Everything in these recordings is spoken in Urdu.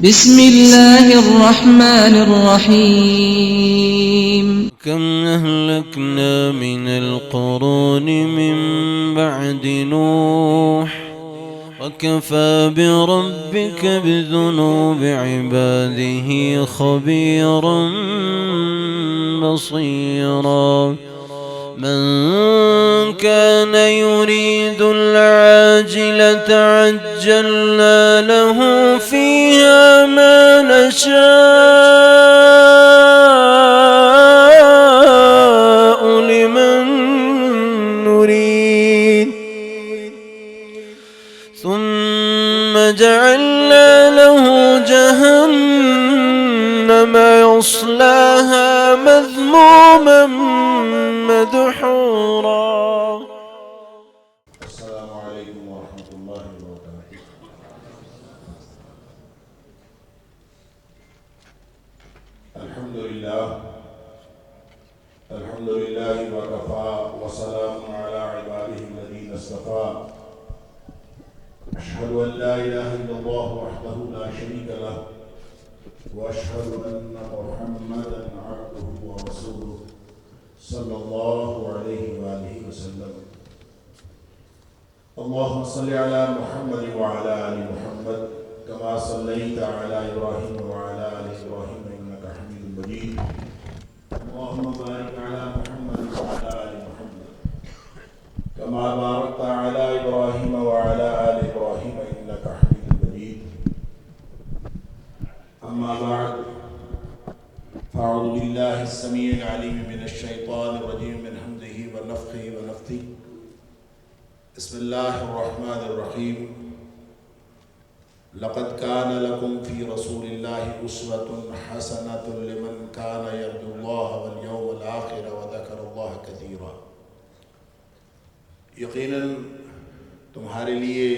بسم الله الرحمن الرحيم. كم أهلكنا من القرون من بعد نوح وكفى بربك بذنوب عباده خبيرا بصيرا من كان يريد العاجلة عجلنا له فيها ما نشاء لمن نريد ثم جعلنا له جهنم يصلاها مذموما مدحورا. السلام عليكم ورحمة الله وبركاته. الحمد لله وكفى وسلام على عباده الذين اصطفى. أشهد أن لا إله إلا الله وحده لا شريك له وأشهد أن محمدا عبده ورسوله صلى الله عليه وآله وسلم. اللهم صل على محمد وعلى آل محمد كما صليت على إبراهيم وعلى آل إبراهيم إنك حميد مجيد. اللهم بارك على محمد وعلى آل محمد كما باركت على إبراهيم وعلى آل إبراهيم إنك حميد مجيد. أما بعد فأعوذ بالله السميع العليم من الشيطان الرجيم من همزه ونفخه ونفثه. بسم الله الرحمن الرحيم. لقد كان لكم في رسول الله أسوة حسنة لمن كان يرجو الله واليوم الآخر وذكر الله كثيرا. یقیناً تمہارے لیے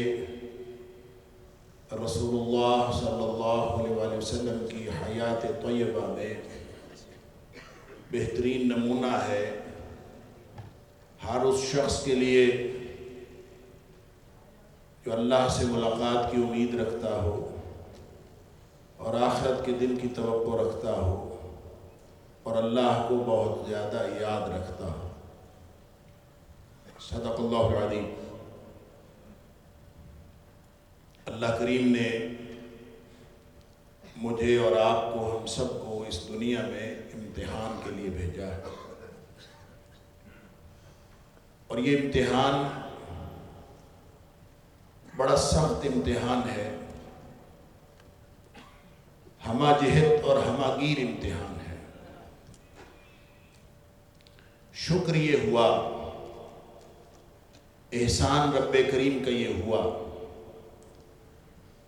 رسول اللہ صلی اللہ علیہ وسلم کی حیات طیبہ میں بہترین نمونہ ہے ہر اس شخص کے لیے جو اللہ سے ملاقات کی امید رکھتا ہو اور آخرت کے دن کی توقع رکھتا ہو اور اللہ کو بہت زیادہ یاد رکھتا ہو. صدق اللہ العظیم. اللہ کریم نے مجھے اور آپ کو ہم سب کو اس دنیا میں امتحان کے لیے بھیجا ہے اور یہ امتحان بڑا سخت امتحان ہے، ہمہ جہت اور ہمہ گیر امتحان ہے. شکر یہ ہوا، احسان رب کریم کا یہ ہوا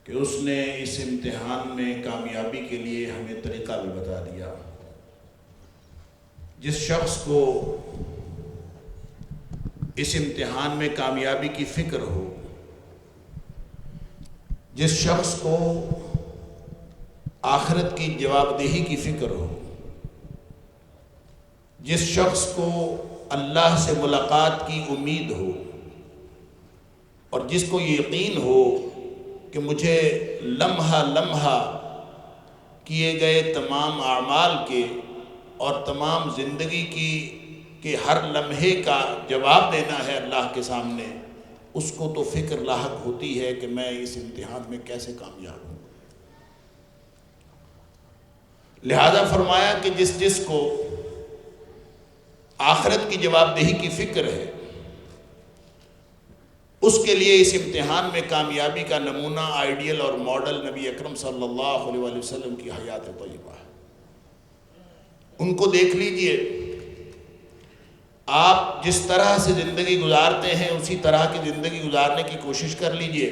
کہ اس نے اس امتحان میں کامیابی کے لیے ہمیں طریقہ بھی بتا دیا. جس شخص کو اس امتحان میں کامیابی کی فکر ہو، جس شخص کو آخرت کی جواب دہی کی فکر ہو، جس شخص کو اللہ سے ملاقات کی امید ہو اور جس کو یقین ہو کہ مجھے لمحہ لمحہ کیے گئے تمام اعمال کے اور تمام زندگی کے ہر لمحے کا جواب دینا ہے اللہ کے سامنے، اس کو تو فکر لاحق ہوتی ہے کہ میں اس امتحان میں کیسے کامیاب ہوں. لہذا فرمایا کہ جس کو آخرت کی جواب دہی کی فکر ہے اس کے لیے اس امتحان میں کامیابی کا نمونہ، آئیڈیل اور ماڈل نبی اکرم صلی اللہ علیہ وسلم کی حیات طیبہ ہے. ان کو دیکھ لیجئے، آپ جس طرح سے زندگی گزارتے ہیں اسی طرح کی زندگی گزارنے کی کوشش کر لیجئے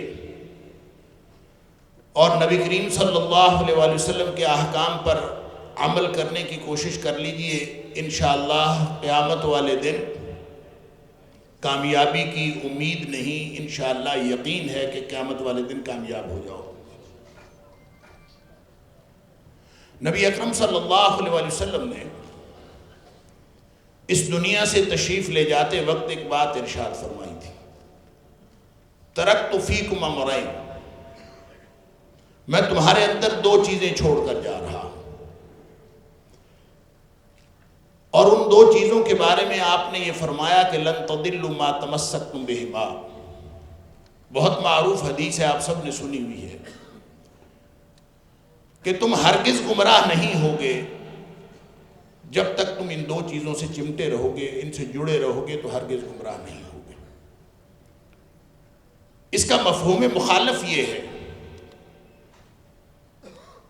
اور نبی کریم صلی اللہ علیہ وسلم کے احکام پر عمل کرنے کی کوشش کر لیجئے. انشاءاللہ قیامت والے دن کامیابی کی امید نہیں، انشاءاللہ یقین ہے کہ قیامت والے دن کامیاب ہو جاؤ. نبی اکرم صلی اللہ علیہ وسلم نے اس دنیا سے تشریف لے جاتے وقت ایک بات ارشاد فرمائی تھی، ترکت فیکم امرین میں تمہارے اندر دو چیزیں چھوڑ کر جا رہا ہوں، اور ان دو چیزوں کے بارے میں آپ نے یہ فرمایا کہ لن تضلوا ما تمسکتم بہما۔ بہت معروف حدیث ہے، آپ سب نے سنی ہوئی ہے کہ تم ہرگز گمراہ نہیں ہوگے جب تک تم ان دو چیزوں سے چمٹے رہو گے، ان سے جڑے رہو گے تو ہرگز گمراہ نہیں ہوگے۔ اس کا مفہوم مخالف یہ ہے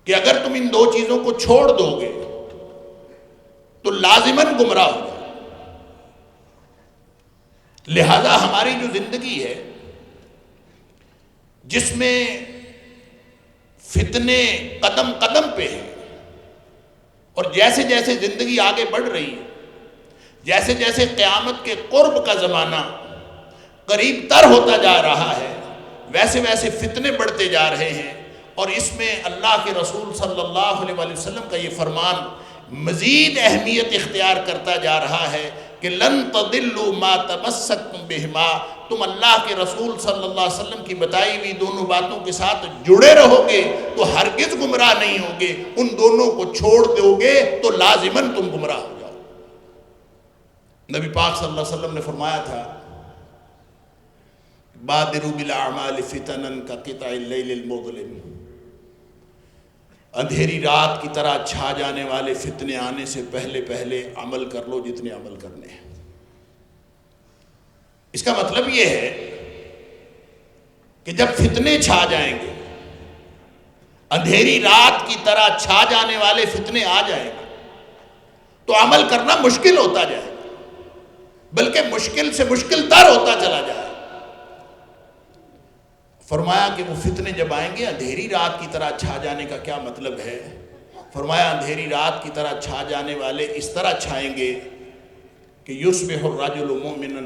کہ اگر تم ان دو چیزوں کو چھوڑ دو گے تو لازماً گمراہ ہو جاؤ۔ لہذا ہماری جو زندگی ہے جس میں فتنے قدم قدم پہ ہیں، اور جیسے جیسے زندگی آگے بڑھ رہی ہے، جیسے جیسے قیامت کے قرب کا زمانہ قریب تر ہوتا جا رہا ہے، ویسے ویسے فتنے بڑھتے جا رہے ہیں، اور اس میں اللہ کے رسول صلی اللہ علیہ وآلہ وسلم کا یہ فرمان مزید اہمیت اختیار کرتا جا رہا ہے کہ لن تضلوا ما تمسکتم بہما۔ تم اللہ کے رسول صلی اللہ علیہ وسلم کی بتائی ہوئی دونوں باتوں کے ساتھ جڑے رہو گے تو ہرگز گمراہ نہیں ہوگے، ان دونوں کو چھوڑ دو گے تو لازماً تم گمراہ ہو جاؤ۔ نبی پاک صلی اللہ علیہ وسلم نے فرمایا تھا بادروا بالاعمال فتنا کقطع اللیل المظلم، اندھیری رات کی طرح چھا جانے والے فتنے آنے سے پہلے پہلے عمل کر لو جتنے عمل کرنے ہیں۔ اس کا مطلب یہ ہے کہ جب فتنے چھا جائیں گے، اندھیری رات کی طرح چھا جانے والے فتنے آ جائیں گے تو عمل کرنا مشکل ہوتا جائے گا، بلکہ مشکل سے مشکل تر ہوتا چلا جائے گا۔ فرمایا کہ وہ فتنے جب آئیں گے اندھیری رات کی طرح چھا جانے کا کیا مطلب ہے؟ فرمایا اندھیری رات کی طرح چھا جانے والے اس طرح چھائیں گے کہ یصبح الرجل مؤمنا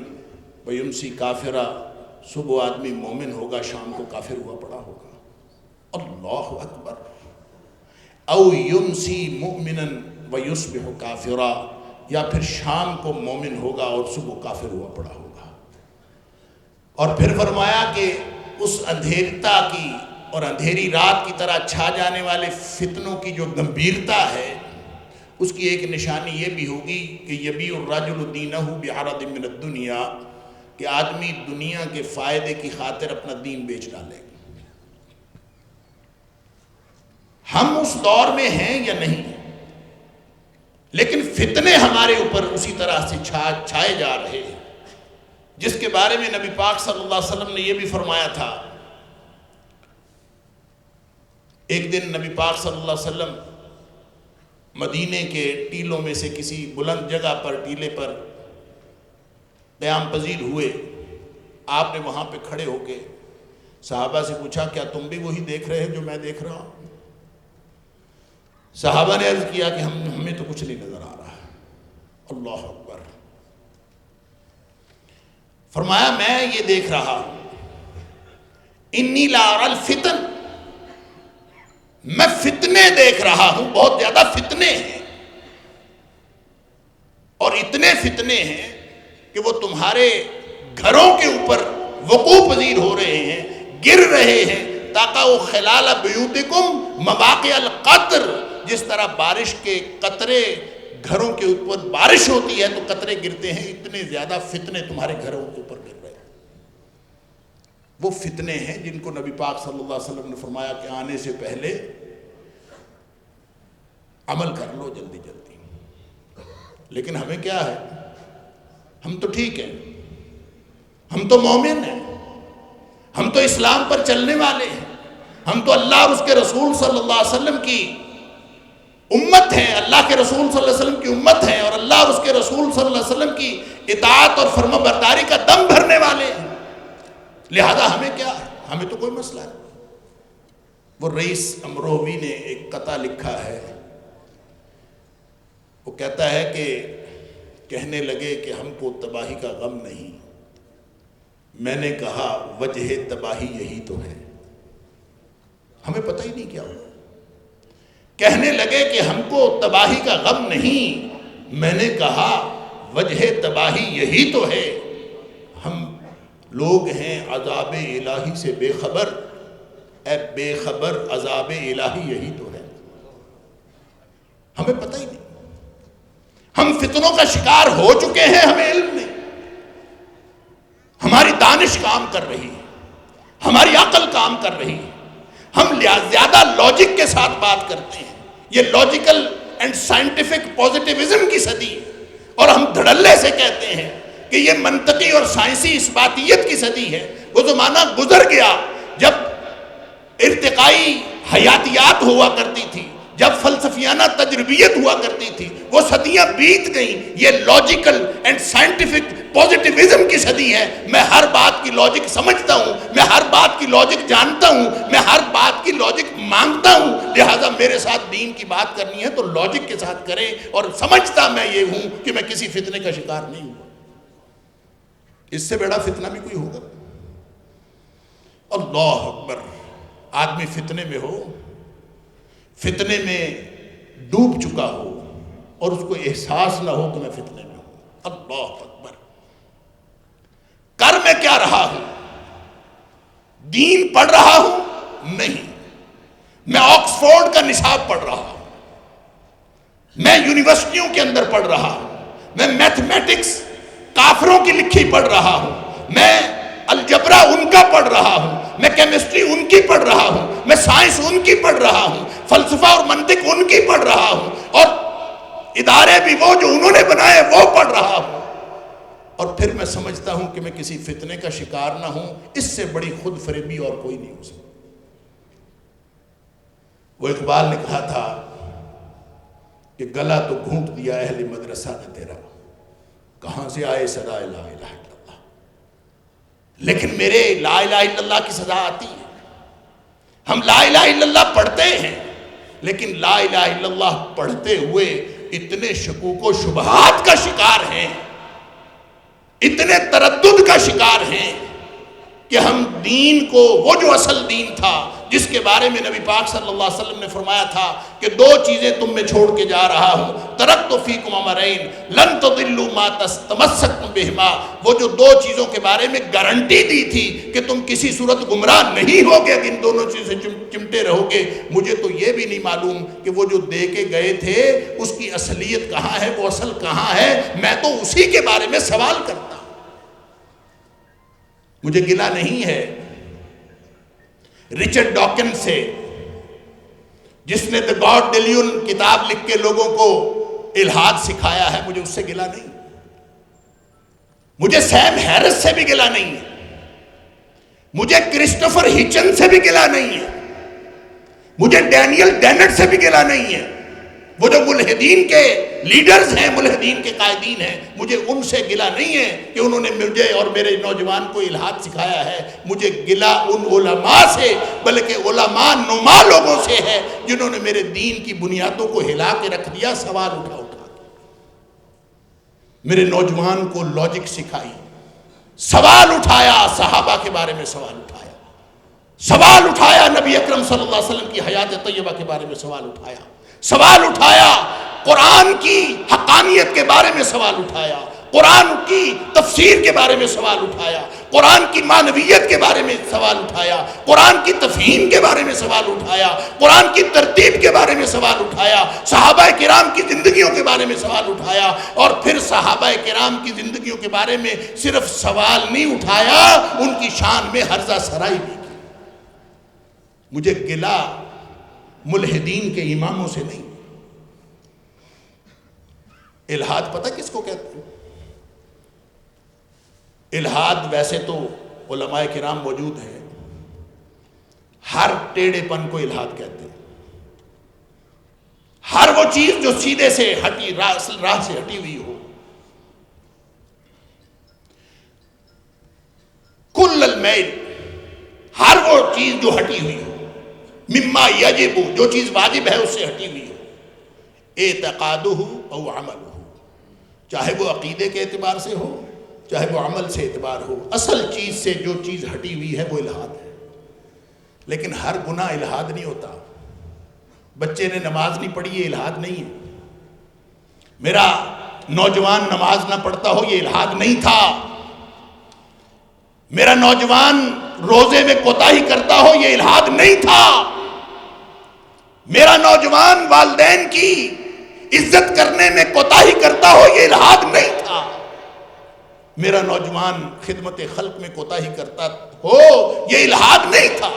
ویمسی کافرا، صبح آدمی مومن ہوگا، شام کو کافر ہوا پڑا ہوگا۔ اللہ اکبر۔ او یمسی مؤمنا ویصبح کافرا، یا پھر شام کو مومن ہوگا اور صبح کافر ہوا پڑا ہوگا۔ اور پھر فرمایا کہ اس اندھیرتا کی اور اندھیری رات کی طرح چھا جانے والے فتنوں کی جو گمبھیرتا ہے، اس کی ایک نشانی یہ بھی ہوگی کہ یبیع الرجل دینہ بعرض من الدنیا، کہ آدمی دنیا کے فائدے کی خاطر اپنا دین بیچ ڈالے گا۔ ہم اس دور میں ہیں یا نہیں، لیکن فتنے ہمارے اوپر اسی طرح سے چھائے جا رہے ہیں، جس کے بارے میں نبی پاک صلی اللہ علیہ وسلم نے یہ بھی فرمایا تھا۔ ایک دن نبی پاک صلی اللہ علیہ وسلم مدینے کے ٹیلوں میں سے کسی بلند جگہ پر، ٹیلے پر قیام پذیر ہوئے۔ آپ نے وہاں پہ کھڑے ہو کے صحابہ سے پوچھا کیا تم بھی وہی دیکھ رہے ہیں جو میں دیکھ رہا ہوں؟ صحابہ نے عرض کیا کہ ہمیں تو کچھ نہیں نظر آ رہا ہے۔ اللہ اکبر۔ فرمایا میں یہ دیکھ رہا ہوں، انی لا اری الفتن، میں فتنے دیکھ رہا ہوں، بہت زیادہ فتنے ہیں، اور اتنے فتنے ہیں کہ وہ تمہارے گھروں کے اوپر وقوع پذیر ہو رہے ہیں، گر رہے ہیں۔ تقع خلال بیوتکم مواقع القطر، جس طرح بارش کے قطرے گھروں کے اوپر بارش ہوتی ہے تو قطرے گرتے ہیں، اتنے زیادہ فتنے تمہارے گھروں کے اوپر گر رہے ہیں۔ وہ فتنے ہیں جن کو نبی پاک صلی اللہ علیہ وسلم نے فرمایا کہ آنے سے پہلے عمل کر لو جلدی جلدی۔ لیکن ہمیں کیا ہے؟ ہم تو ٹھیک ہیں، ہم تو مومن ہیں، ہم تو اسلام پر چلنے والے ہیں، ہم تو اللہ اور اس کے رسول صلی اللہ علیہ وسلم کی امت ہیں، اللہ کے رسول صلی اللہ علیہ وسلم کی امت ہیں، اور اللہ اور اس کے رسول صلی اللہ علیہ وسلم کی اطاعت اور فرما برداری کا دم بھرنے والے ہیں۔ لہذا ہمیں کیا ہے؟ ہمیں تو کوئی مسئلہ نہیں۔ وہ رئیس امروہوی نے ایک قطعہ لکھا ہے، وہ کہتا ہے کہ کہنے لگے کہ ہم کو تباہی کا غم نہیں، میں نے کہا وجہ تباہی یہی تو ہے، ہمیں پتہ ہی نہیں کیا ہوا۔ کہنے لگے کہ ہم کو تباہی کا غم نہیں، میں نے کہا وجہ تباہی یہی تو ہے، ہم لوگ ہیں عذاب الہی سے بے خبر، اے بے خبر عذاب الہی یہی تو ہے. ہمیں پتہ ہی نہیں. ہم فتنوں کا شکار ہو چکے ہیں, ہمیں علم نہیں. ہماری دانش کام کر رہی ہے, ہماری عقل کام کر رہی ہے. ہم زیادہ لاجک کے ساتھ بات کرتے ہیں. یہ لاجیکل اینڈ سائنٹیفک پازیٹیوزم کی صدی ہے, اور ہم دھڑلے سے کہتے ہیں کہ یہ منطقی اور سائنسی اثباتیت کی صدی ہے. وہ زمانہ گزر گیا جب ارتقائی حیاتیات ہوا کرتی تھی, جب فلسفیانہ تجربیت ہوا کرتی تھی. وہ صدیاں بیت گئیں. یہ لاجیکل اینڈ سائنٹیفک پازیٹیوزم کی صدی ہے. میں ہر بات کی لاجک سمجھتا ہوں, میں ہر بات کی لاجک جانتا ہوں, میں ہر بات کی لاجک مانگتا ہوں. لہٰذا میرے ساتھ دین کی بات کرنی ہے تو لاجک کے ساتھ کریں. اور سمجھتا میں یہ ہوں کہ میں کسی فتنے کا شکار نہیں ہوں. اس سے بڑا فتنہ بھی کوئی ہوگا؟ اللہ اکبر. آدمی فتنے میں ہو, فتنے میں ڈوب چکا ہو اور اس کو احساس نہ ہو کہ میں فتنے میں ہوں. اللہ اکبر. کر میں کیا رہا ہوں؟ دین پڑھ رہا ہوں؟ نہیں. میں آکسفورڈ کا نصاب پڑھ رہا ہوں, میں یونیورسٹیوں کے اندر پڑھ رہا ہوں, میں میتھمیٹکس کافروں کی لکھی پڑھ رہا ہوں, میں الجبرا ان کا پڑھ رہا ہوں, میں کیمسٹری ان کی پڑھ رہا ہوں, میں سائنس ان کی پڑھ رہا ہوں, فلسفہ اور منطق ان کی پڑھ رہا ہوں, اور ادارے بھی وہ جو انہوں نے بنائے وہ پڑھ رہا ہوں. اور پھر میں سمجھتا ہوں کہ میں کسی فتنے کا شکار نہ ہوں. اس سے بڑی خود فریبی اور کوئی نہیں ہو سکتی. وہ اقبال نے کہا تھا کہ گلا تو گھونٹ دیا اہل مدرسہ نے تیرا, کہاں سے آئے صدا لا الہ الا اللہ. لیکن میرے لا الہ الا اللہ کی صدا آتی ہے. ہم لا الہ الا اللہ پڑھتے ہیں, لیکن لا الہ الا اللہ پڑھتے ہوئے اتنے شکوک و شبہات کا شکار ہیں, اتنے تردد کا شکار ہیں کہ ہم دین کو, وہ جو اصل دین تھا جس کے بارے میں نبی پاک صلی اللہ علیہ وسلم نے فرمایا تھا کہ 2 چیزیں تم میں چھوڑ کے جا رہا ہوں, ترکت فیکم امرین لن تضلوا ما تمسکتم بہما. وہ جو 2 چیزوں کے بارے میں گارنٹی دی تھی کہ تم کسی صورت گمراہ نہیں ہوگے اگر ان دونوں چیزیں چمٹے رہو گے, مجھے تو یہ بھی نہیں معلوم کہ وہ جو دے کے گئے تھے اس کی اصلیت کہاں ہے, وہ اصل کہاں ہے. میں تو اسی کے بارے میں سوال کرتا ہوں. مجھے گلہ نہیں ہے رچرڈ ڈاکن سے, جس نے دی گاڈ ڈیلیون کتاب لکھ کے لوگوں کو الہاد سکھایا ہے. مجھے اس سے گلہ نہیں. مجھے سیم ہیرس سے بھی گلہ نہیں ہے. مجھے کرسٹوفر ہچن سے بھی گلہ نہیں ہے. مجھے ڈینیل ڈینٹ سے بھی گلہ نہیں ہے. وہ جو ملحدین کے لیڈرز ہیں, ملحدین کے قائدین ہیں, مجھے ان سے گلہ نہیں ہے کہ انہوں نے مجھے اور میرے نوجوان کو الہاد سکھایا ہے. مجھے گلہ ان علماء سے, بلکہ علماء نما لوگوں سے ہے جنہوں نے میرے دین کی بنیادوں کو ہلا کے رکھ دیا, سوال اٹھا اٹھا کے میرے نوجوان کو لاجک سکھائی, سوال اٹھایا, صحابہ کے بارے میں سوال اٹھایا, سوال اٹھایا نبی اکرم صلی اللہ علیہ وسلم کی حیات طیبہ کے بارے میں سوال اٹھایا, سوال اٹھایا قرآن کی حقانیت کے بارے میں سوال اٹھایا, قرآن کی تفسیر کے بارے میں سوال اٹھایا, قرآن کی معنویت کے بارے میں سوال اٹھایا, قرآن کی تفہیم کے بارے میں سوال اٹھایا, قرآن کی ترتیب کے بارے میں سوال اٹھایا, صحابہ کرام کی زندگیوں کے بارے میں سوال اٹھایا. اور پھر صحابہ کرام کی زندگیوں کے بارے میں صرف سوال نہیں اٹھایا, ان کی شان میں ہرزہ سرائی بھی کی. مجھے گلہ ملحدین کے اماموں سے نہیں. الہاد پتہ کس کو کہتے ہیں؟ الہاد ویسے تو علماء کرام موجود ہیں, ہر ٹیڑھے پن کو الہاد کہتے ہیں. ہر وہ چیز جو سیدھے سے ہٹی, راہ سے ہٹی ہوئی ہو. کل المیل, ہر وہ چیز جو ہٹی ہوئی ہو. مما یجب, جو چیز واجب ہے اس سے ہٹی ہوئی ہو. اعتقادہ او عملہ, چاہے وہ عقیدے کے اعتبار سے ہو, چاہے وہ عمل سے اعتبار ہو, اصل چیز سے جو چیز ہٹی ہوئی ہے وہ الہاد ہے. لیکن ہر گناہ الہاد نہیں ہوتا. بچے نے نماز نہیں پڑھی, یہ الہاد نہیں ہے. میرا نوجوان نماز نہ پڑھتا ہو, یہ الہاد نہیں تھا. میرا نوجوان روزے میں کوتاہی کرتا ہو یہ الحاد نہیں تھا. میرا نوجوان والدین کی عزت کرنے میں کوتاہی کرتا ہو یہ الحاد نہیں تھا. میرا نوجوان خدمت خلق میں کوتاہی کرتا ہو یہ الحاد نہیں تھا.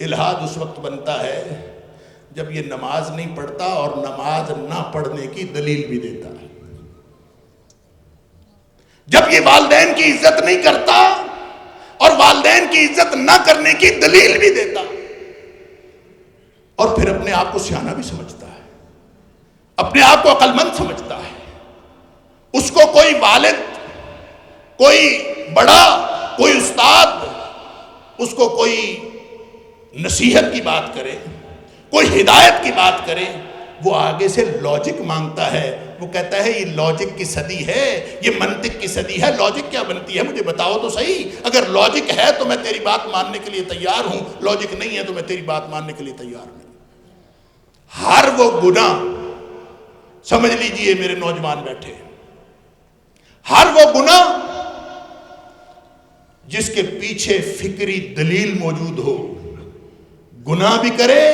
الحاد اس وقت بنتا ہے جب یہ نماز نہیں پڑھتا اور نماز نہ پڑھنے کی دلیل بھی دیتا ہے. جب یہ والدین کی عزت نہیں کرتا اور والدین کی عزت نہ کرنے کی دلیل بھی دیتا اور پھر اپنے آپ کو سیانہ بھی سمجھتا ہے, اپنے آپ کو عقل مند سمجھتا ہے. اس کو کوئی والد, کوئی بڑا, کوئی استاد اس کو کوئی نصیحت کی بات کرے, کوئی ہدایت کی بات کرے, وہ آگے سے لاجک مانگتا ہے. وہ کہتا ہے یہ لاجک کی صدی ہے, یہ منطق کی صدی ہے. لاجک کیا بنتی ہے مجھے بتاؤ تو صحیح. اگر لاجک ہے تو میں تیری بات ماننے کے لیے تیار ہوں, لاجک نہیں ہے تو میں تیری بات ماننے کے لیے تیار نہیں. ہر وہ گناہ, سمجھ لیجئے میرے نوجوان بیٹھے, ہر وہ گناہ جس کے پیچھے فکری دلیل موجود ہو, گناہ بھی کرے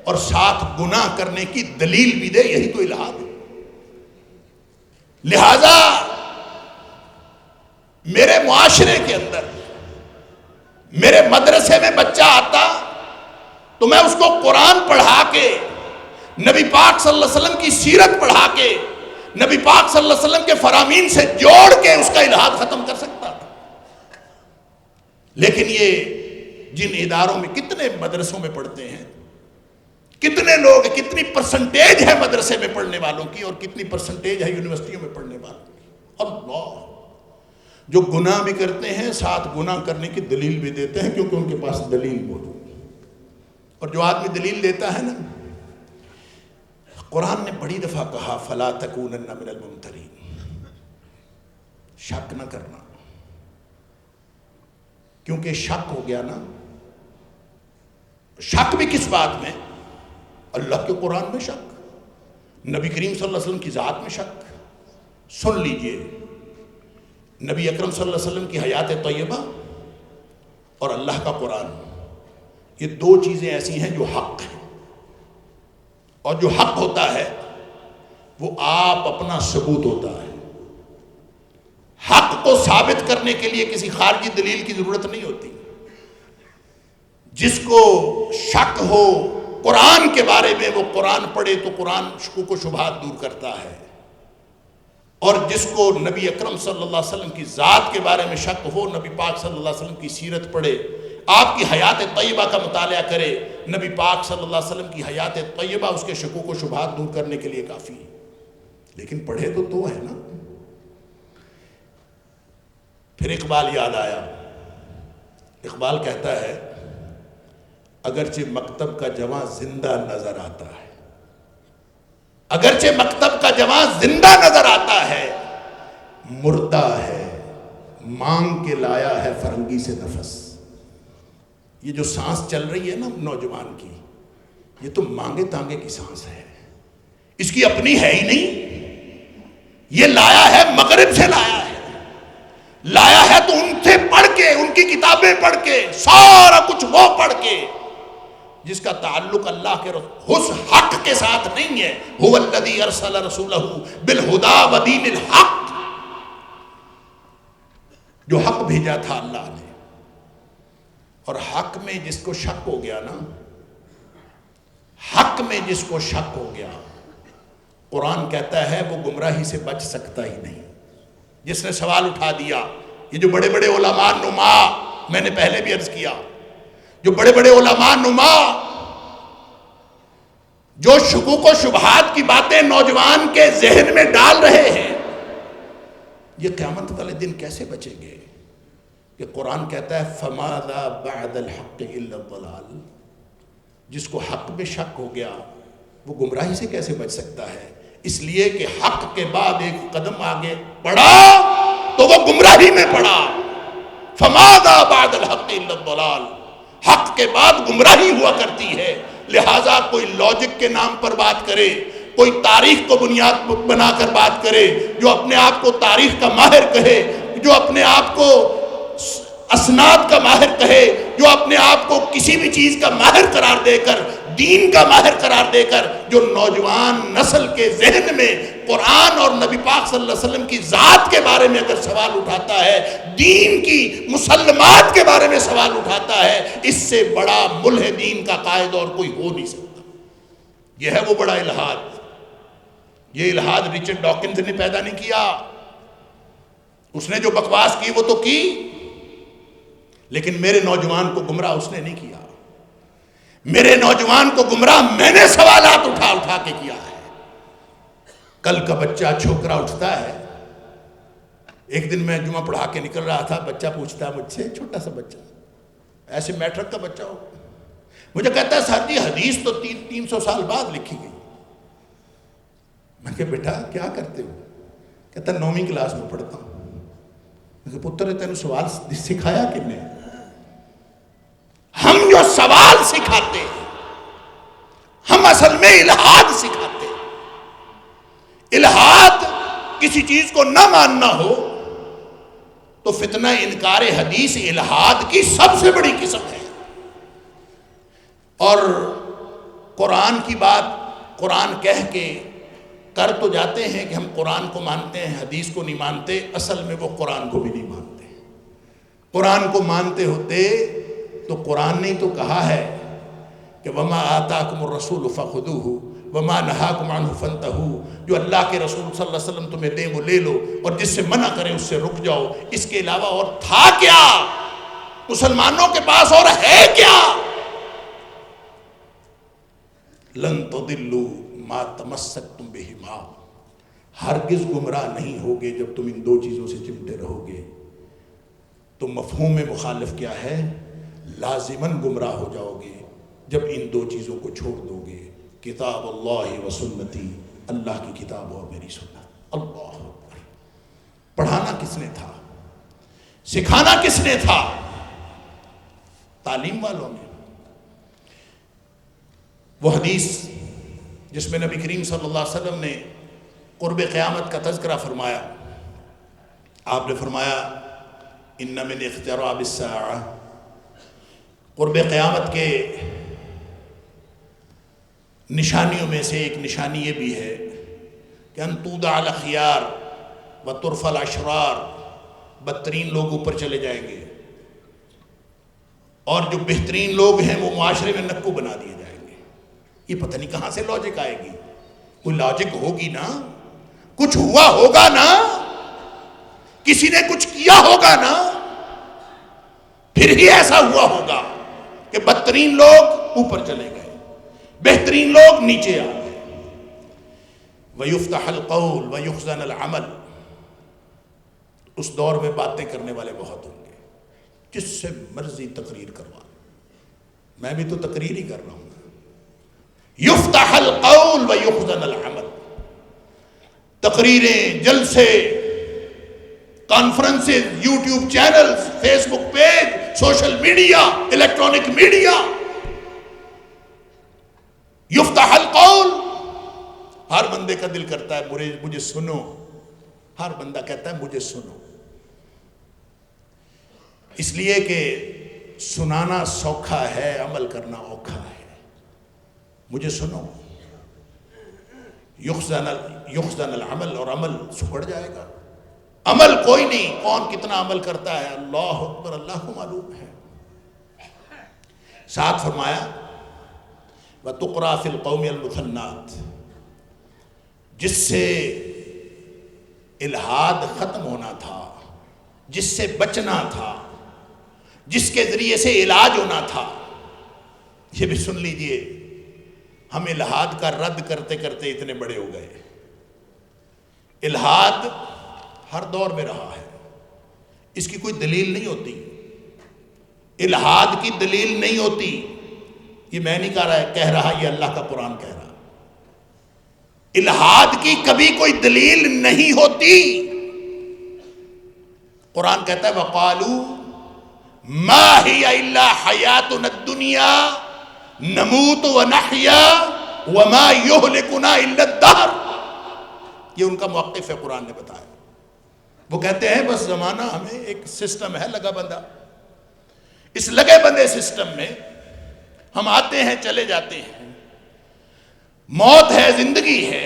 اور ساتھ گناہ کرنے کی دلیل بھی دے, یہی تو الحاد ہے. لہذا میرے معاشرے کے اندر, میرے مدرسے میں بچہ آتا تو میں اس کو قرآن پڑھا کے, نبی پاک صلی اللہ علیہ وسلم کی سیرت پڑھا کے, نبی پاک صلی اللہ علیہ وسلم کے فرامین سے جوڑ کے اس کا الحاد ختم کر سکتا تھا. لیکن یہ جن اداروں میں, کتنے مدرسوں میں پڑھتے ہیں, کتنے لوگ, کتنی پرسنٹیج ہے مدرسے میں پڑھنے والوں کی اور کتنی پرسنٹیج ہے یونیورسٹیوں میں پڑھنے والوں کی. اللہ, جو گناہ بھی کرتے ہیں ساتھ گناہ کرنے کی دلیل بھی دیتے ہیں کیونکہ ان کے پاس دلیل موجود ہے. اور جو آدمی دلیل دیتا ہے نا, قرآن نے بڑی دفعہ کہا فَلَا تَكُونَنَّ مِنَ الْمُمْتَرِينَ, شک نہ کرنا, کیونکہ شک ہو گیا نا. شک بھی کس بات میں؟ اللہ کے قرآن میں شک, نبی کریم صلی اللہ علیہ وسلم کی ذات میں شک. سن لیجئے, نبی اکرم صلی اللہ علیہ وسلم کی حیات طیبہ اور اللہ کا قرآن, یہ دو چیزیں ایسی ہیں جو حق ہیں, اور جو حق ہوتا ہے وہ آپ اپنا ثبوت ہوتا ہے. حق کو ثابت کرنے کے لیے کسی خارجی دلیل کی ضرورت نہیں ہوتی. جس کو شک ہو قرآن کے بارے میں وہ قرآن پڑھے تو قرآن شکوک و شبہات دور کرتا ہے, اور جس کو نبی اکرم صلی اللہ علیہ وسلم کی ذات کے بارے میں شک ہو نبی پاک صلی اللہ علیہ وسلم کی سیرت پڑھے, آپ کی حیات طیبہ کا مطالعہ کرے. نبی پاک صلی اللہ علیہ وسلم کی حیات طیبہ اس کے شکوک و شبہات دور کرنے کے لیے کافی ہے. لیکن پڑھے تو ہے نا. پھر اقبال یاد آیا. اقبال کہتا ہے اگرچہ مکتب کا جواں زندہ نظر آتا ہے, اگرچہ مکتب کا جواں زندہ نظر آتا ہے, مردہ ہے مانگ کے لایا ہے فرنگی سے نفس. یہ جو سانس چل رہی ہے نا نوجوان کی, یہ تو مانگے تانگے کی سانس ہے, اس کی اپنی ہے ہی نہیں. یہ لایا ہے مغرب سے, لایا ہے تو ان سے پڑھ کے, ان کی کتابیں پڑھ کے, سارا کچھ وہ پڑھ کے, جس کا تعلق اللہ کے اس حق کے ساتھ نہیں ہے. هو الذی ارسل رسولہ بالہدی ودین الحق, جو حق بھیجا تھا اللہ نے. اور حق میں جس کو شک ہو گیا نا, حق میں جس کو شک ہو گیا, قرآن کہتا ہے وہ گمراہی سے بچ سکتا ہی نہیں. جس نے سوال اٹھا دیا, یہ جو بڑے بڑے علماء نما, میں نے پہلے بھی عرض کیا, جو بڑے بڑے علماء نما جو شکوک و شبہات کی باتیں نوجوان کے ذہن میں ڈال رہے ہیں, یہ قیامت والے دن کیسے بچیں گے؟ کہ قرآن کہتا ہے فَمَاذَا بَعْدَ الْحَقِّ إِلَّا الضَّلَالِ, جس کو حق میں شک ہو گیا وہ گمراہی سے کیسے بچ سکتا ہے؟ اس لیے کہ حق کے بعد ایک قدم آگے بڑھا تو وہ گمراہی میں پڑا. فَمَاذَا بَعْدَ الْحَقِّ إِلَّا الضَّلَالِ, حق کے بعد گمراہی ہوا کرتی ہے. لہٰذا کوئی لاجک کے نام پر بات کرے, کوئی تاریخ کو بنیاد بنا کر بات کرے, جو اپنے آپ کو تاریخ کا ماہر کہے, جو اپنے آپ کو اسناد کا ماہر کہے، جو اپنے آپ کو کسی بھی چیز کا ماہر قرار دے کر، دین کا ماہر قرار دے کر، جو نوجوان نسل کے ذہن میں قرآن اور نبی پاک صلی اللہ علیہ وسلم کی ذات کے بارے میں اگر سوال اٹھاتا ہے، دین کی مسلمات کے بارے میں سوال اٹھاتا ہے، اس سے بڑا ملحدین کا قائد اور کوئی ہو نہیں سکتا۔ یہ ہے وہ بڑا الہاد۔ یہ الہاد رچرڈ ڈاکنز نے پیدا نہیں کیا، اس نے جو بکواس کی وہ تو کی، لیکن میرے نوجوان کو گمراہ اس نے نہیں کیا۔ میرے نوجوان کو گمراہ میں نے سوالات اٹھا اٹھا کے کیا ہے۔ کل کا بچہ چھوکرا اٹھتا ہے، ایک دن میں جمعہ پڑھا کے نکل رہا تھا، بچہ پوچھتا ہے مجھ سے، چھوٹا سا بچہ، ایسے میٹرک کا بچہ ہو، مجھے کہتا ہے سر جی حدیث تو 300 سال بعد لکھی گئی۔ میں کہا بیٹا کیا کرتے ہو؟ کہتا 9ویں کلاس میں پڑھتا ہوں۔ میں کہا پتر تینوں سوال سکھایا کن نے؟ ہم جو سوال سکھاتے ہیں، ہم اصل میں الہاد سکھاتے ہیں۔ الہاد کسی چیز کو نہ ماننا ہو تو فتنہ انکار حدیث الہاد کی سب سے بڑی قسم ہے۔ اور قرآن کی بات قرآن کہہ کے کر تو جاتے ہیں کہ ہم قرآن کو مانتے ہیں، حدیث کو نہیں مانتے، اصل میں وہ قرآن کو بھی نہیں مانتے۔ قرآن کو مانتے ہوتے تو قرآن نے تو کہا ہے کہ وَمَا آتَاكُمُ الرَّسُولُ فَخُذُوهُ وَمَا نَهَاكُمْ عَنْهُ فَانْتَهُوا، جو اللہ کے رسول صلی اللہ علیہ وسلم تمہیں دیں وہ لے لو، اور جس سے منع کریں اس سے رک جاؤ۔ اس کے علاوہ اور تھا کیا؟ مسلمانوں کے پاس اور ہے کیا؟ لَن تَضِلُّوا مَا تَمَسَّكْتُمْ بِهِمَا، ہرگز گمراہ نہیں ہوگے جب تم ان دو چیزوں سے چمٹے رہو گے۔ تو مفہوم مخالف کیا ہے؟ لازماً گمراہ ہو جاؤ گے جب ان دو چیزوں کو چھوڑ دو گے، کتاب اللہ و سنتی، اللہ کی کتاب اور میری سنت۔ اللہ اکبر۔ پڑھانا کس نے تھا؟ سکھانا کس نے تھا؟ تعلیم والوں نے۔ وہ حدیث جس میں نبی کریم صلی اللہ علیہ وسلم نے قرب قیامت کا تذکرہ فرمایا، آپ نے فرمایا ان من اقتراب الساعہ، قرب قیامت کے نشانیوں میں سے ایک نشانی یہ بھی ہے کہ ان تودع الخیار وترفع الاشرار، بدترین لوگ اوپر چلے جائیں گے اور جو بہترین لوگ ہیں وہ معاشرے میں نکو بنا دیے جائیں گے۔ یہ پتہ نہیں کہاں سے لاجک آئے گی، کوئی لاجک ہوگی نا، کچھ ہوا ہوگا نا، کسی نے کچھ کیا ہوگا نا، پھر ہی ایسا ہوا ہوگا کہ بدترین لوگ اوپر چلے گئے، بہترین لوگ نیچے آ گئے۔ وَيُفْتَحَ الْقَوْلُ وَيُخْزَنَ الْعَمَلُ، اس دور میں باتیں کرنے والے بہت ہوں گے، جس سے مرضی تقریر کروا، میں بھی تو تقریر ہی کر رہا ہوں۔ یفتح القول ویخزن العمل، تقریریں، جلسے، conferences, YouTube channels, Facebook page, social media, electronic media. یفتح القول، ہر بندے کا دل کرتا ہے مجھے سنو، ہر بندہ کہتا ہے مجھے سنو، اس لیے کہ سنانا سوکھا ہے، عمل کرنا اوکھا ہے۔ مجھے سنو، یخزن العمل، اور عمل سکڑ جائے گا۔ عمل کوئی نہیں، کون کتنا عمل کرتا ہے اللہ اکبر، اللہ کو معلوم ہے۔ ساتھ فرمایا وَتُقْرَى فِي الْقَوْمِ الْمُثَنَّاتِ، جس سے الہاد ختم ہونا تھا، جس سے بچنا تھا، جس کے ذریعے سے علاج ہونا تھا۔ یہ بھی سن لیجئے، ہم الہاد کا رد کرتے کرتے اتنے بڑے ہو گئے۔ الہاد ہر دور میں رہا ہے، اس کی کوئی دلیل نہیں ہوتی، الہاد کی دلیل نہیں ہوتی۔ یہ میں نہیں کہہ رہا، یہ اللہ کا قرآن کہہ رہا۔ الہاد کی کبھی کوئی دلیل نہیں ہوتی۔ قرآن کہتا ہے وَقَالُوا مَا هِيَ إِلَّا حَيَاتُنَا الدُّنْيَا نَمُوتُ وَنَحْيَا وَمَا يُهْلِكُنَا إِلَّا الدَّهْرُ، یہ ان کا موقف ہے، قرآن نے بتایا۔ وہ کہتے ہیں بس زمانہ ہمیں ایک سسٹم ہے لگا بندہ، اس لگے بندے سسٹم میں ہم آتے ہیں چلے جاتے ہیں، موت ہے زندگی ہے،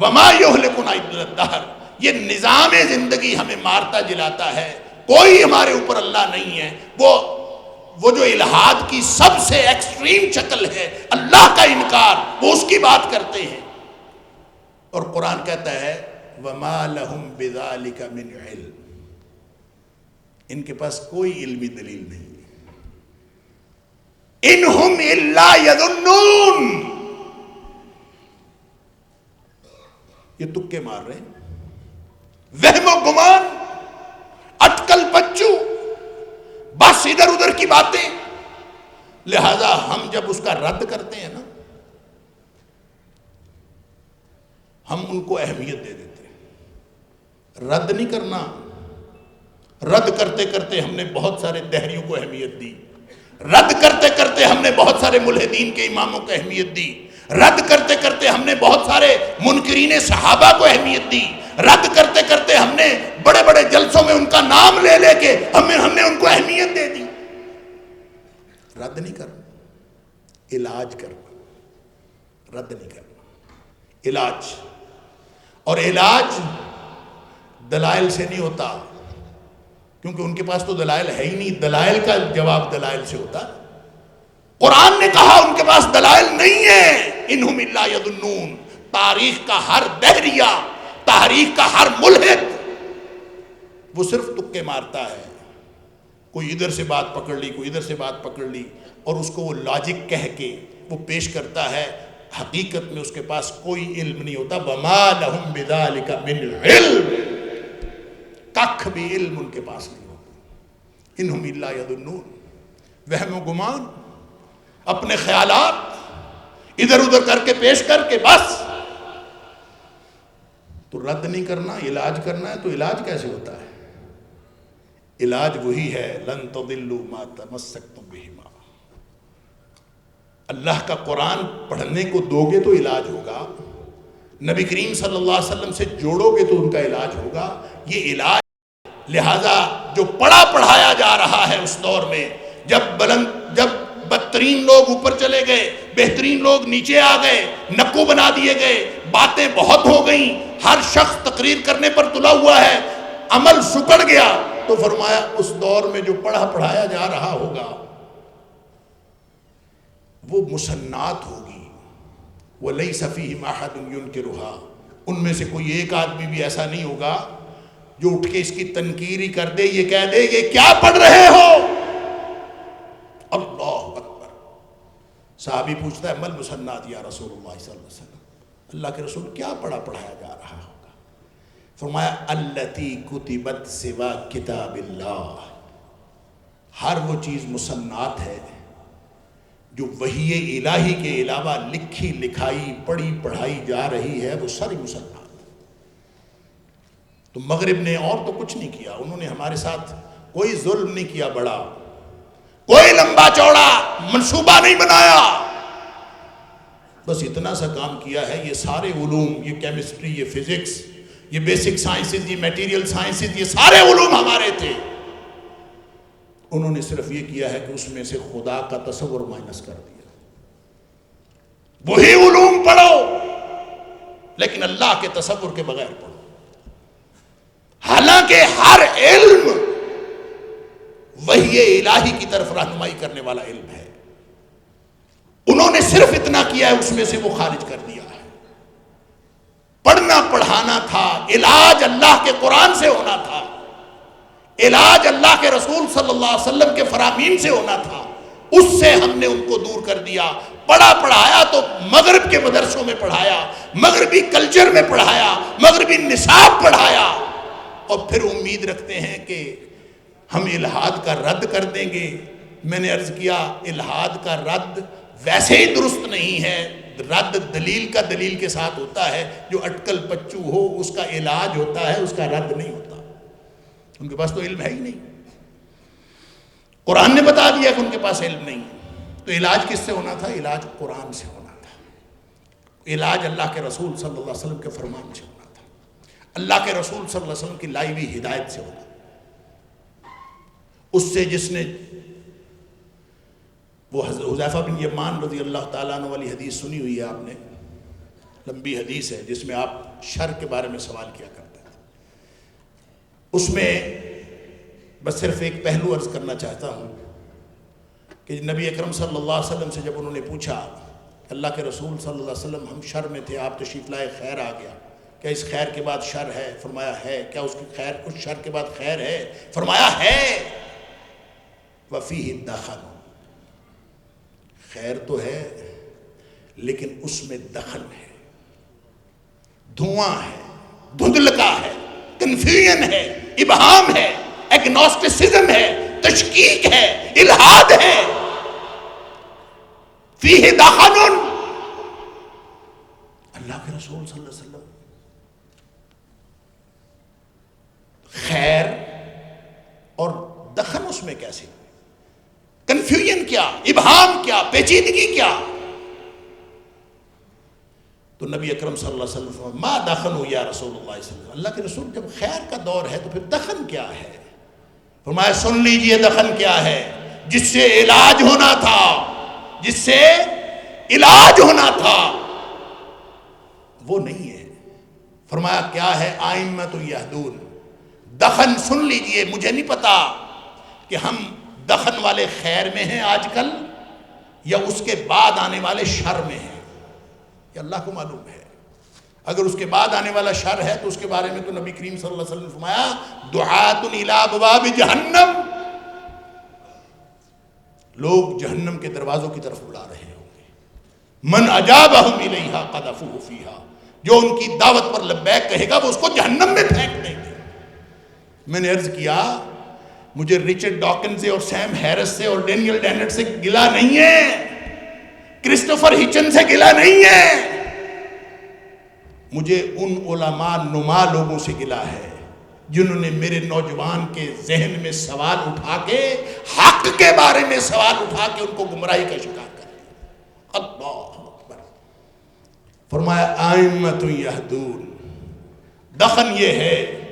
وما یہلکنا الا الدہر، یہ نظام زندگی ہمیں مارتا جلاتا ہے، کوئی ہمارے اوپر اللہ نہیں ہے۔ وہ جو الہاد کی سب سے ایکسٹریم شکل ہے اللہ کا انکار، وہ اس کی بات کرتے ہیں، اور قرآن کہتا ہے وما لہم بذالک من علم، ان کے پاس کوئی علمی دلیل نہیں ہے، ان ہم الا یظنون، یہ تکے مار رہے ہیں، وہم و گمان، اٹکل پچو، بس ادھر ادھر کی باتیں۔ لہذا ہم جب اس کا رد کرتے ہیں نا، ہم ان کو اہمیت دے دیتے ہیں۔ رد نہیں کرنا، رد کرتے کرتے ہم نے بہت سارے دہریوں کو اہمیت دی، رد کرتے کرتے ہم نے بہت سارے ملحدین کے اماموں کو اہمیت دی، رد کرتے کرتے ہم نے بہت سارے منکرین صحابہ کو اہمیت دی، رد کرتے کرتے ہم نے بڑے بڑے جلسوں میں ان کا نام لے لے کے ہم نے ان کو اہمیت دے دی۔ رد نہیں کرنا، علاج کرنا، رد نہیں کرنا، علاج۔ اور علاج دلائل سے نہیں ہوتا، کیونکہ ان کے پاس تو دلائل ہے ہی نہیں، دلائل کا جواب دلائل سے ہوتا ہے۔ قرآن نے کہا ان کے پاس دلائل نہیں ہے، انہم الا یظنون۔ تاریخ کا ہر دہریہ، تاریخ کا ہر ملحد وہ صرف تکے مارتا ہے، کوئی ادھر سے بات پکڑ لی، کوئی ادھر سے بات پکڑ لی، اور اس کو وہ لاجک کہہ کے وہ پیش کرتا ہے، حقیقت میں اس کے پاس کوئی علم نہیں ہوتا۔ وما لہم بذالک من علم، ککھ بھی علم ان کے پاس نہیں ہوتا، انہم الا یظنون، وہم و گمان، اپنے خیالات ادھر ادھر کر کے پیش کر کے بس۔ تو رد نہیں کرنا، علاج کرنا ہے۔ تو علاج کیسے ہوتا ہے؟ علاج وہی ہے لن تضلوا ما تمسکتم بہما، اللہ کا قرآن پڑھنے کو دو گے تو علاج ہوگا، نبی کریم صلی اللہ علیہ وسلم سے جوڑو گے تو ان کا علاج ہوگا، یہ علاج۔ لہذا جو پڑھا پڑھایا جا رہا ہے اس دور میں، جب بدترین لوگ اوپر چلے گئے، بہترین لوگ نیچے آ گئے، نکو بنا دیے گئے، باتیں بہت ہو گئیں، ہر شخص تقریر کرنے پر تلا ہوا ہے، عمل سکڑ گیا، تو فرمایا اس دور میں جو پڑھا پڑھایا جا رہا ہوگا وہ مسنات ہوگی، وَلَيْسَ فِيهِمْ أَحَدٌ يُنْكِرُهَا، ان میں سے کوئی ایک آدمی بھی ایسا نہیں ہوگا جو اٹھ کے اس کی تنکیر ہی کر دے، یہ کہہ دے یہ کیا پڑھ رہے ہو۔ اللہ اکبر۔ صحابی پوچھتا ہے مل مسنات یا رسول اللہ صلی اللہ علیہ وسلم، اللہ کے رسول کیا پڑھا پڑھایا جا رہا ہوگا؟ فرمایا التی کتبت سوا کتاب اللہ، ہر وہ چیز مسنات ہے جو وحی الہی کے علاوہ لکھی لکھائی پڑھی پڑھائی جا رہی ہے، وہ ساری مسنات۔ تو مغرب نے اور تو کچھ نہیں کیا، انہوں نے ہمارے ساتھ کوئی ظلم نہیں کیا، بڑا کوئی لمبا چوڑا منصوبہ نہیں بنایا، بس اتنا سا کام کیا ہے۔ یہ سارے علوم، یہ کیمسٹری، یہ فزکس، یہ بیسک سائنسز، یہ میٹیریل سائنسز، یہ سارے علوم ہمارے تھے، انہوں نے صرف یہ کیا ہے کہ اس میں سے خدا کا تصور مائنس کر دیا۔ وہی علوم پڑھو لیکن اللہ کے تصور کے بغیر پڑھو، حالانکہ ہر علم وحی الہی کی طرف رہنمائی کرنے والا علم ہے، انہوں نے صرف اتنا کیا ہے، اس میں سے وہ خارج کر دیا ہے۔ پڑھنا پڑھانا تھا، علاج اللہ کے قرآن سے ہونا تھا، علاج اللہ کے رسول صلی اللہ علیہ وسلم کے فرامین سے ہونا تھا، اس سے ہم نے ان کو دور کر دیا۔ پڑھا پڑھایا تو مغرب کے مدرسوں میں پڑھایا، مغربی کلچر میں پڑھایا، مغربی نصاب پڑھایا، اور پھر امید رکھتے ہیں کہ ہم الہاد کا رد کر دیں گے۔ میں نے عرض کیا الہاد کا رد ویسے ہی درست نہیں ہے، رد دلیل کا دلیل کے ساتھ ہوتا ہے، جو اٹکل پچو ہو اس کا علاج ہوتا ہے، اس کا رد نہیں ہوتا۔ ان کے پاس تو علم ہے ہی نہیں، قرآن نے بتا دیا کہ ان کے پاس علم نہیں ہے، تو علاج کس سے ہونا تھا؟ علاج قرآن سے ہونا تھا، علاج اللہ کے رسول صلی اللہ علیہ وسلم کے فرمان سے ہونا تھا، اللہ کے رسول صلی اللہ علیہ وسلم کی لائی ہوئی ہدایت سے ہونا تھا۔ اس سے جس نے وہ حذیفہ بن یمان رضی اللہ تعالیٰ عنہ والی حدیث سنی ہوئی ہے آپ نے، لمبی حدیث ہے جس میں آپ شر کے بارے میں سوال کیا کرتے ہیں. اس میں بس صرف ایک پہلو عرض کرنا چاہتا ہوں کہ نبی اکرم صلی اللہ علیہ وسلم سے جب انہوں نے پوچھا اللہ کے رسول صلی اللہ علیہ وسلم ہم شر میں تھے، آپ تشریف لائے، خیر آ گیا، کیا اس خیر کے بعد شر ہے؟ فرمایا ہے. کیا اس کی خیر، اس شر کے بعد خیر ہے؟ فرمایا ہے. وفیہ دخن، خیر تو ہے لیکن اس میں دخن ہے، دھواں ہے، دھندلکا ہے، کنفیوژن ہے، ابہام ہے، ایگنوسٹسزم ہے، تشکیک ہے، الہاد ہے. فیہ دخن. اللہ کے رسول صلی اللہ علیہ وسلم خیر اور دخن اس میں کیسے؟ کنفیوژن کیا، ابہام کیا، پیچیدگی کیا؟ تو نبی اکرم صلی اللہ علیہ وسلم ما دخن یا رسول اللہ صلی اللہ علیہ وسلم، اللہ کے رسول جب خیر کا دور ہے تو پھر دخن کیا ہے؟ فرمایا سن لیجئے دخن کیا ہے. جس سے علاج ہونا تھا، جس سے علاج ہونا تھا وہ نہیں ہے. فرمایا کیا ہے؟ آئمۃ یہدون. دخن سن لیجئے، مجھے نہیں پتا کہ ہم دخن والے خیر میں ہیں آج کل یا اس کے بعد آنے والے شر میں ہیں، یہ اللہ کو معلوم ہے. اگر اس کے بعد آنے والا شر ہے تو اس کے بارے میں تو نبی کریم صلی اللہ علیہ وسلم نے فرمایا دعات الی ابواب جہنم، لوگ جہنم کے دروازوں کی طرف بلا رہے ہوں گے. من اجابہم الیہا قذفوہ فیہا، جو ان کی دعوت پر لبیک کہے گا وہ اس کو جہنم میں پھینک دیں گے. میں نے عرض کیا مجھے رچرڈ ڈاکنز سے اور سیم ہیرس سے اور ڈینیل ڈینٹ سے گلہ نہیں ہے، کرسٹوفر ہچن سے گلہ نہیں ہے، مجھے ان علماء نما لوگوں سے گلہ ہے جنہوں نے میرے نوجوان کے ذہن میں سوال اٹھا کے، حق کے بارے میں سوال اٹھا کے ان کو گمراہی کا شکار کر دیا. اللہ اکبر. فرمایا آئمۃ یہدون. دخن یہ ہے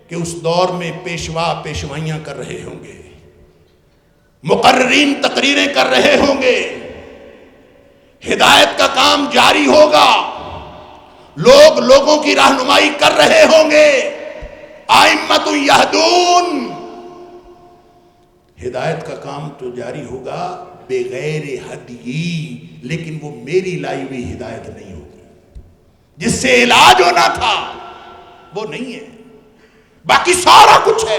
کہ اس دور میں پیشوا پیشوائیاں کر رہے ہوں گے، مقررین تقریریں کر رہے ہوں گے، ہدایت کا کام جاری ہوگا، لوگ لوگوں کی رہنمائی کر رہے ہوں گے. آئمۃ یہدون. ہدایت کا کام تو جاری ہوگا بغیر ہدی، لیکن وہ میری لائی ہوئی ہدایت نہیں ہوگی. جس سے علاج ہونا تھا وہ نہیں ہے، باقی سارا کچھ ہے.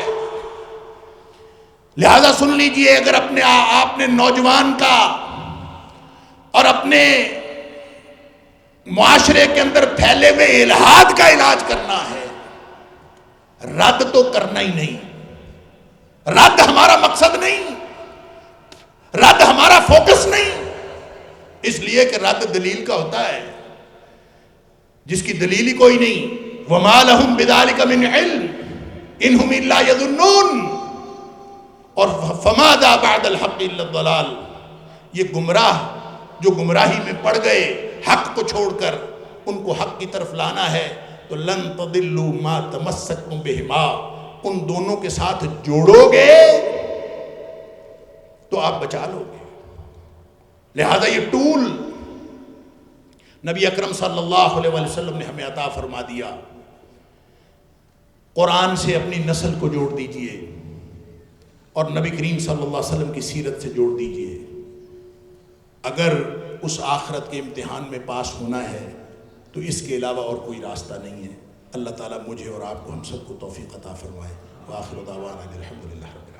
لہذا سن لیجئے، اگر اپنے آپ نے نوجوان کا اور اپنے معاشرے کے اندر پھیلے ہوئے الہاد کا علاج کرنا ہے، رد تو کرنا ہی نہیں. رد ہمارا مقصد نہیں، رد ہمارا فوکس نہیں، اس لیے کہ رد دلیل کا ہوتا ہے جس کی دلیل ہی کوئی نہیں. وَمَا لَهُمْ بِذَلِكَ مِنْ عِلْمٍ إِنْ هُمْ إِلَّا يَظُنُّونَ. اور فَمَاذَا بَعْدَ الْحَقِّ إِلَّا الضَّلَالُ. یہ گمراہ جو گمراہی میں پڑ گئے، حق کو چھوڑ کر ان کو حق کی طرف لانا ہے تو لن تضلوا ما تمسکتم بہما، ان دونوں کے ساتھ جوڑو گے تو آپ بچا لو گے. لہذا یہ ٹول نبی اکرم صلی اللہ علیہ وسلم نے ہمیں عطا فرما دیا. قرآن سے اپنی نسل کو جوڑ دیجئے اور نبی کریم صلی اللہ علیہ وسلم کی سیرت سے جوڑ دیجئے. اگر اس آخرت کے امتحان میں پاس ہونا ہے تو اس کے علاوہ اور کوئی راستہ نہیں ہے. اللہ تعالیٰ مجھے اور آپ کو، ہم سب کو توفیق عطا فرمائے. وآخر دعوانا الحمدللہ رب العالمین.